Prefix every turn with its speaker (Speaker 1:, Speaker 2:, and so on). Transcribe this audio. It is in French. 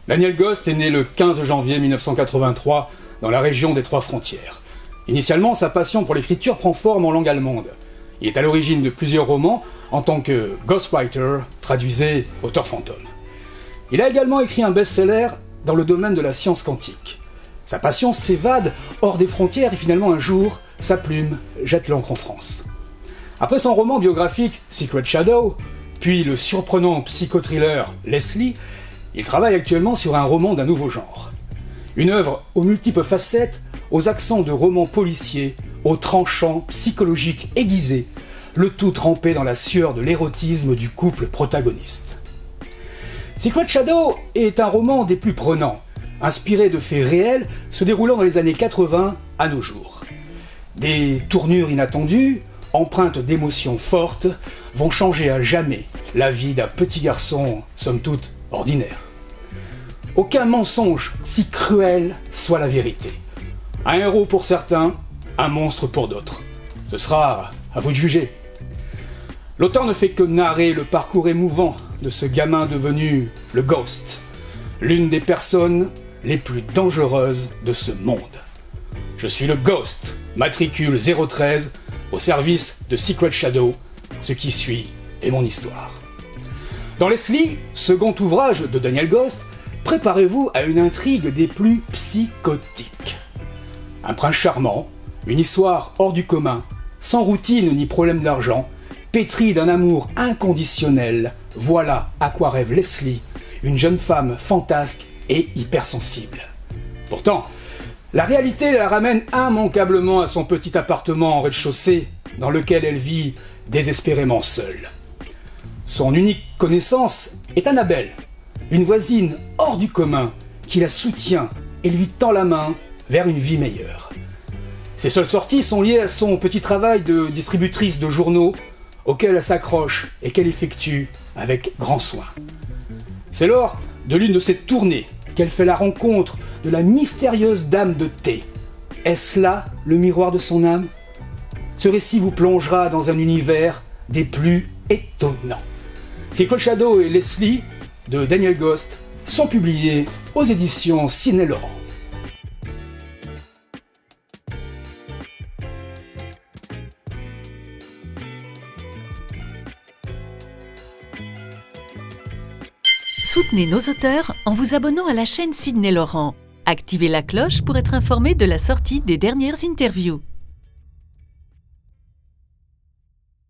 Speaker 1: Daniel Ghost est né le 15 janvier 1983 dans la région des Trois-Frontières. Initialement, sa passion pour l'écriture prend forme en langue allemande. Il est à l'origine de plusieurs romans en tant que ghostwriter, traduisez auteur fantôme. Il a également écrit un best-seller dans le domaine de la science quantique. Sa passion s'évade hors des frontières et finalement un jour, sa plume jette l'encre en France. Après son roman biographique Secret Shadow, puis le surprenant psychothriller Leslie, il travaille actuellement sur un roman d'un nouveau genre. Une œuvre aux multiples facettes, aux accents de romans policiers, aux tranchants psychologiques aiguisés, le tout trempé dans la sueur de l'érotisme du couple protagoniste. Secret Shadow est un roman des plus prenants, inspiré de faits réels se déroulant dans les années 80 à nos jours. Des tournures inattendues, empreintes d'émotions fortes, vont changer à jamais la vie d'un petit garçon, somme toute, ordinaire. Aucun mensonge si cruel soit la vérité. Un héros pour certains, un monstre pour d'autres. Ce sera à vous de juger. L'auteur ne fait que narrer le parcours émouvant de ce gamin devenu le Ghost, l'une des personnes les plus dangereuses de ce monde. Je suis le Ghost, matricule 013, au service de Secret Shadow. Ce qui suit est mon histoire. Dans Leslie, second ouvrage de Daniel Ghost, préparez-vous à une intrigue des plus psychotiques. Un prince charmant, une histoire hors du commun, sans routine ni problème d'argent, pétrie d'un amour inconditionnel, voilà à quoi rêve Leslie, une jeune femme fantasque et hypersensible. Pourtant, la réalité la ramène immanquablement à son petit appartement en rez-de-chaussée, dans lequel elle vit désespérément seule. Son unique connaissance est Annabelle, une voisine hors du commun qui la soutient et lui tend la main vers une vie meilleure. Ses seules sorties sont liées à son petit travail de distributrice de journaux auquel elle s'accroche et qu'elle effectue avec grand soin. C'est lors de l'une de ces tournées qu'elle fait la rencontre de la mystérieuse dame de thé. Est-ce là le miroir de son âme ? Ce récit vous plongera dans un univers des plus étonnants. Secret Shadow et Leslie de Daniel Ghost sont publiés aux éditions Ciné-Laurent.
Speaker 2: Soutenez nos auteurs en vous abonnant à la chaîne Ciné-Laurent. Activez la cloche pour être informé de la sortie des dernières interviews.